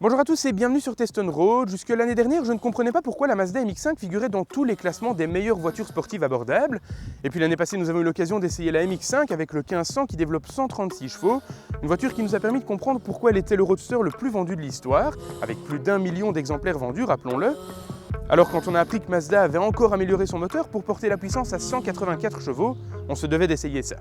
Bonjour à tous et bienvenue sur Teston Road. Jusque l'année dernière, je ne comprenais pas pourquoi la Mazda MX-5 figurait dans tous les classements des meilleures voitures sportives abordables. Et puis l'année passée, nous avons eu l'occasion d'essayer la MX-5 avec le 1500 qui développe 136 chevaux. Une voiture qui nous a permis de comprendre pourquoi elle était le roadster le plus vendu de l'histoire, avec plus d'1 million d'exemplaires vendus, rappelons-le. Alors quand on a appris que Mazda avait encore amélioré son moteur pour porter la puissance à 184 chevaux, on se devait d'essayer ça.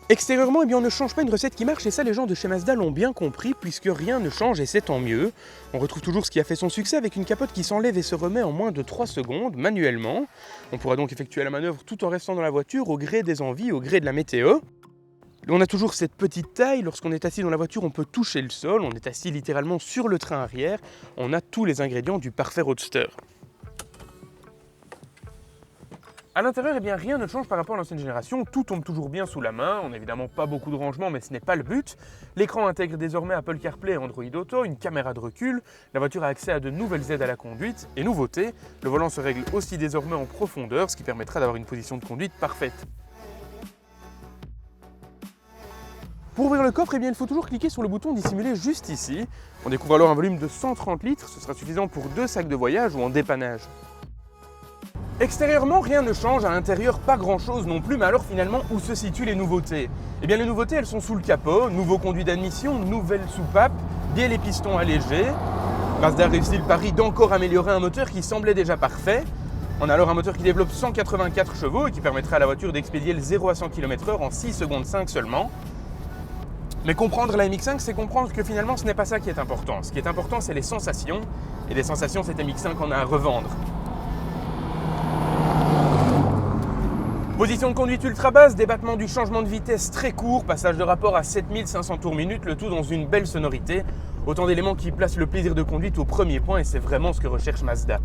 Extérieurement, eh bien, on ne change pas une recette qui marche et ça les gens de chez Mazda l'ont bien compris puisque rien ne change et c'est tant mieux. On retrouve toujours ce qui a fait son succès avec une capote qui s'enlève et se remet en moins de 3 secondes manuellement. On pourra donc effectuer la manœuvre tout en restant dans la voiture au gré des envies, au gré de la météo. On a toujours cette petite taille, lorsqu'on est assis dans la voiture on peut toucher le sol, on est assis littéralement sur le train arrière, on a tous les ingrédients du parfait roadster. A l'intérieur, eh bien, rien ne change par rapport à l'ancienne génération, tout tombe toujours bien sous la main, on n'a évidemment pas beaucoup de rangement mais ce n'est pas le but. L'écran intègre désormais Apple CarPlay et Android Auto, une caméra de recul, la voiture a accès à de nouvelles aides à la conduite et nouveauté, le volant se règle aussi désormais en profondeur, ce qui permettra d'avoir une position de conduite parfaite. Pour ouvrir le coffre, eh bien, il faut toujours cliquer sur le bouton dissimulé juste ici. On découvre alors un volume de 130 litres, ce sera suffisant pour 2 sacs de voyage ou en dépannage. Extérieurement, rien ne change, à l'intérieur, pas grand-chose non plus, mais alors finalement, où se situent les nouveautés? Eh bien, les nouveautés, elles sont sous le capot, nouveau conduit d'admission, nouvelle soupape, biais et pistons allégés. Mazda a réussi le pari d'encore améliorer un moteur qui semblait déjà parfait. On a alors un moteur qui développe 184 chevaux et qui permettra à la voiture d'expédier le 0 à 100 km/h en 6 secondes 5 seulement. Mais comprendre la MX-5, c'est comprendre que finalement, ce n'est pas ça qui est important. Ce qui est important, c'est les sensations, et des sensations, cette MX-5 en a à revendre. Position de conduite ultra basse, débattement du changement de vitesse très court, passage de rapport à 7500 tours minute, le tout dans une belle sonorité. Autant d'éléments qui placent le plaisir de conduite au premier point et c'est vraiment ce que recherche Mazda.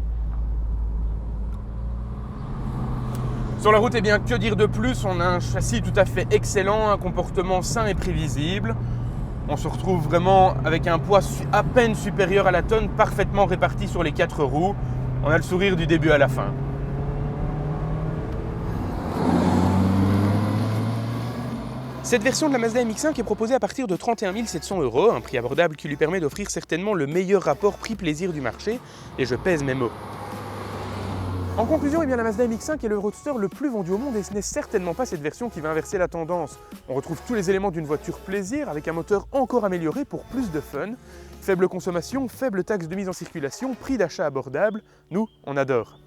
Sur la route, eh bien, que dire de plus? On a un châssis tout à fait excellent, un comportement sain et prévisible. On se retrouve vraiment avec un poids à peine supérieur à la tonne, parfaitement réparti sur les 4 roues. On a le sourire du début à la fin. Cette version de la Mazda MX-5 est proposée à partir de 31 700 €, un prix abordable qui lui permet d'offrir certainement le meilleur rapport prix-plaisir du marché, et je pèse mes mots. En conclusion, eh bien, la Mazda MX-5 est le roadster le plus vendu au monde et ce n'est certainement pas cette version qui va inverser la tendance. On retrouve tous les éléments d'une voiture plaisir avec un moteur encore amélioré pour plus de fun. Faible consommation, faible taxe de mise en circulation, prix d'achat abordable, nous, on adore.